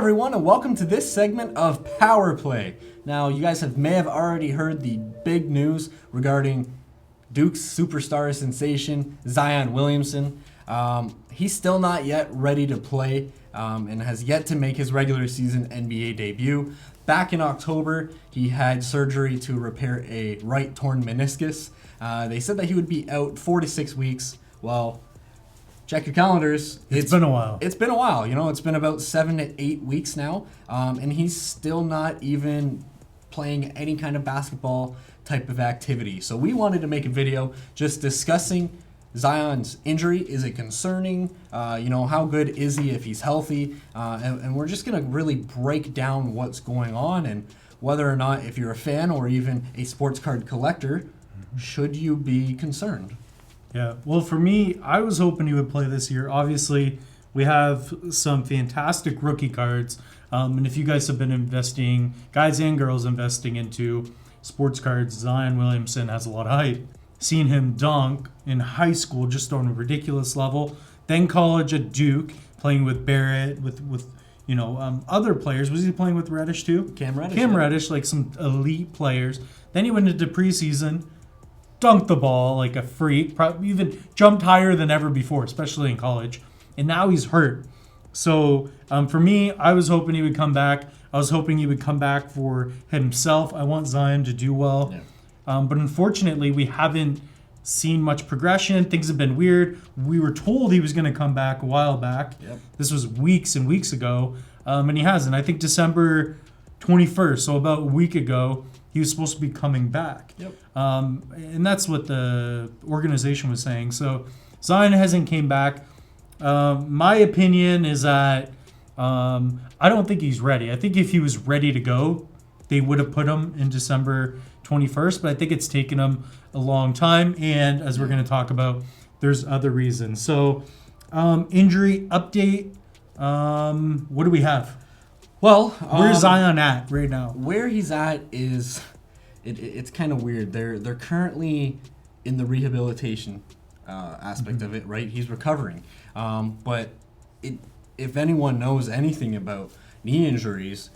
everyone, and welcome to this segment of Power Play. Now, you guys may have already heard the big news regarding Duke's superstar sensation, Zion Williamson. He's still not yet ready to play and has yet to make his regular season NBA debut. Back in October, he had surgery to repair a right torn meniscus. They said that he would be out 4 to 6 weeks. Well, check your calendars. It's been a while. It's been a while. You know, it's been about 7 to 8 weeks now, and he's still not even playing any kind of basketball type of activity. So we wanted to make a video just discussing Zion's injury. Is it concerning? How good is he if he's healthy? And we're just going to really break down what's going on and whether or not, if you're a fan or even a sports card collector, should you be concerned? Yeah, well, for me, I was hoping he would play this year. Obviously, we have some fantastic rookie cards. And if you guys have been investing, guys and girls investing into sports cards, Zion Williamson has a lot of hype. Seeing him dunk in high school just on a ridiculous level. Then college at Duke, playing with Barrett, with other players. Was he playing with Reddish too? Cam Reddish, like some elite players. Then he went into preseason, dunked the ball like a freak, probably even jumped higher than ever before, especially in college. And now he's hurt. So for me, I was hoping he would come back. I was hoping he would come back for himself. I want Zion to do well. Yeah. But unfortunately, we haven't seen much progression. Things have been weird. We were told he was going to come back a while back. Yep. This was weeks and weeks ago, and he hasn't. I think December 21st, so about a week ago, he was supposed to be coming back. Yep. And that's what the organization was saying. So Zion hasn't came back. My opinion is that I don't think he's ready. I think if he was ready to go, they would have put him in December 21st, but I think it's taken him a long time. And as we're going to talk about, there's other reasons. So injury update. What do we have? Well, where's Zion at right now? Where he's at is, it's kind of weird. They're currently in the rehabilitation aspect of it, right? He's recovering. But if anyone knows anything about knee injuries,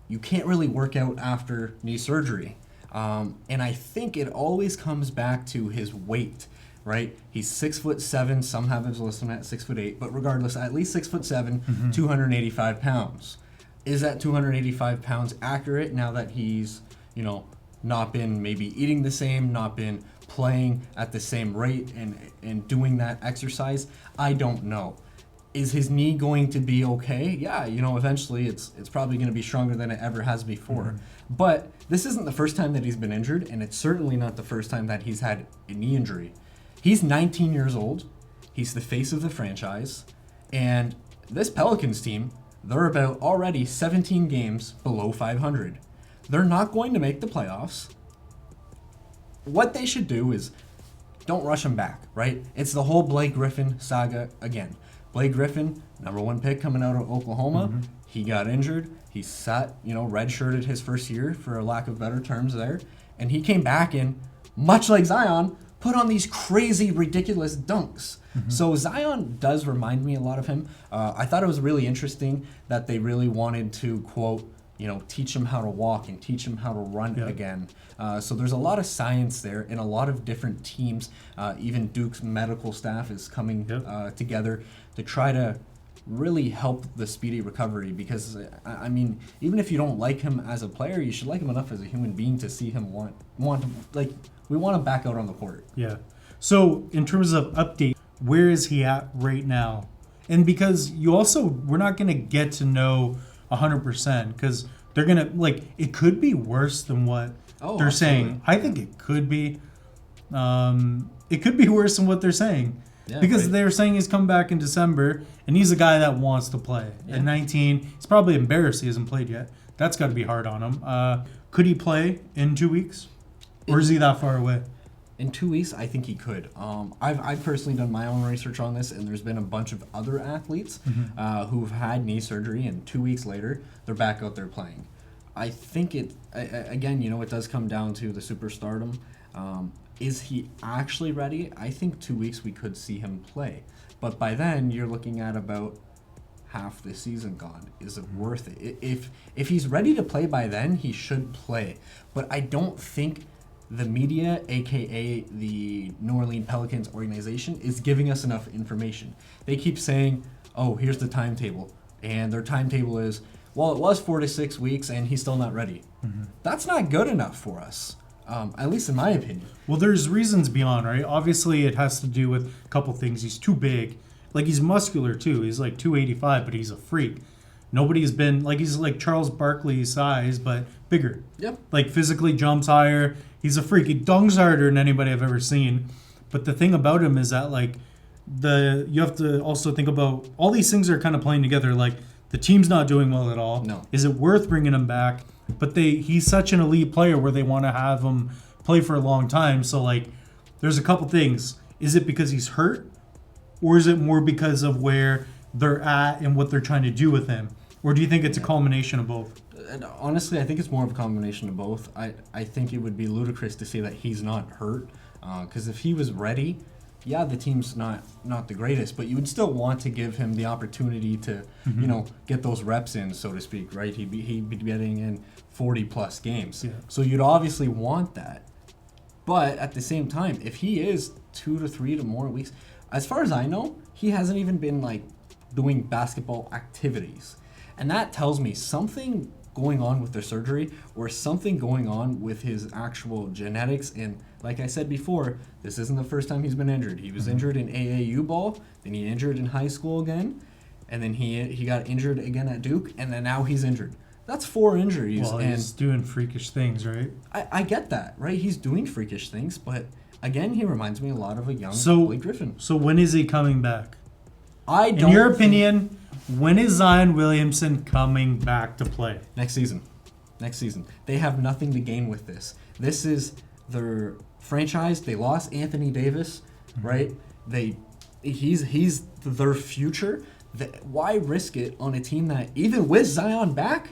you can't really work out after knee surgery. And I think it always comes back to his weight, right? He's 6'7". Some have him listed at 6'8", but regardless, at least 6'7", 285 pounds. Is that 285 pounds accurate now that he's, not been maybe eating the same, not been playing at the same rate and doing that exercise? I don't know. Is his knee going to be okay? Yeah, eventually it's probably going to be stronger than it ever has before. Mm-hmm. But this isn't the first time that he's been injured, and it's certainly not the first time that he's had a knee injury. He's 19 years old. He's the face of the franchise. And this Pelicans team, they're about already 17 games below 500. They're not going to make the playoffs. What they should do is don't rush him back, right? It's the whole Blake Griffin saga again. Blake Griffin, number 1 pick coming out of Oklahoma. Mm-hmm. He got injured. He sat, redshirted his first year, for a lack of better terms there. And he came back and, much like Zion, put on these crazy, ridiculous dunks. Mm-hmm. So Zion does remind me a lot of him. I thought it was really interesting that they really wanted to, quote, teach him how to walk and teach him how to run again. So there's a lot of science there in a lot of different teams. Even Duke's medical staff is coming together to try to really help the speedy recovery, because I mean, even if you don't like him as a player, you should like him enough as a human being to see him want him, like, we want him back out on the court. Yeah. So in terms of update, where is he at right now? And because we're not going to get to know 100%, because they're going to, it could be worse than what they're saying. I think it could be. It could be worse than what they're saying. Yeah, because they're saying he's come back in December, and he's a guy that wants to play. Yeah. At 19, he's probably embarrassed he hasn't played yet. That's got to be hard on him. Could he play in 2 weeks? Or is he that far away? In 2 weeks, I think he could. I've personally done my own research on this, and there's been a bunch of other athletes who've had knee surgery, and 2 weeks later, they're back out there playing. I think it does come down to the superstardom. Is he actually ready? I think 2 weeks we could see him play. But by then, you're looking at about half the season gone. Is it worth it? If he's ready to play by then, he should play. But I don't think the media, aka the New Orleans Pelicans organization, is giving us enough information. They keep saying, "Oh, here's the timetable," and their timetable is, well, it was 4 to 6 weeks, and he's still not ready. That's not good enough for us, at least in my opinion. Well, there's reasons beyond, right? Obviously, it has to do with a couple things. He's too big. Like, he's muscular, too. He's like 285, but he's a freak. Nobody's been, like, he's like Charles Barkley's size, but bigger. Yep. Like, physically jumps higher. He's a freak. He dunks harder than anybody I've ever seen. But the thing about him is that, like, you have to also think about all these things are kind of playing together. Like, the team's not doing well at all. No. Is it worth bringing him back? But he's such an elite player where they want to have him play for a long time. So, like, there's a couple things. Is it because he's hurt? Or is it more because of where they're at and what they're trying to do with him? Or do you think it's a culmination of both? And honestly, I think it's more of a combination of both. I think it would be ludicrous to say that he's not hurt. Because if he was ready, yeah, the team's not the greatest, but you would still want to give him the opportunity to, get those reps in, so to speak, right? He'd be getting in 40-plus games. Yeah. So you'd obviously want that. But at the same time, if he is 2 to 3 to more weeks, as far as I know, he hasn't even been, like, doing basketball activities. And that tells me something going on with the surgery or something going on with his actual genetics. And like I said before, this isn't the first time he's been injured. He was injured in AAU ball, then he injured in high school again, and then he got injured again at Duke, and then now he's injured. That's 4 injuries. Well, and he's doing freakish things, right? I get that, right? He's doing freakish things, but again, he reminds me a lot of a young Blake Griffin. So when is he coming back? In your opinion, when is Zion Williamson coming back to play? Next season. They have nothing to gain with this. This is their franchise. They lost Anthony Davis, right? He's their future. Why risk it on a team that, even with Zion back,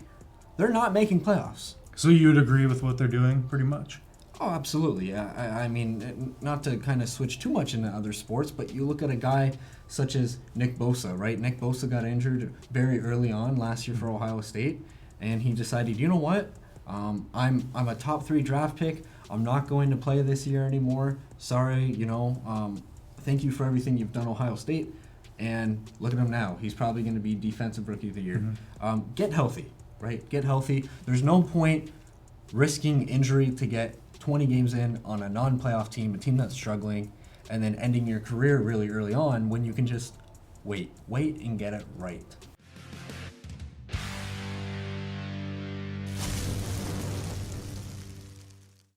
they're not making playoffs? So you'd agree with what they're doing, pretty much? Oh, absolutely. I mean, not to kind of switch too much into other sports, but you look at a guy such as Nick Bosa, right? Nick Bosa got injured very early on last year for Ohio State, and he decided, you know what? I'm a top 3 draft pick. I'm not going to play this year anymore. Sorry, thank you for everything you've done, Ohio State. And look at him now. He's probably going to be Defensive Rookie of the Year. Get healthy, right? Get healthy. There's no point risking injury to get 20 games in on a non-playoff team, a team that's struggling, and then ending your career really early on when you can just wait and get it right.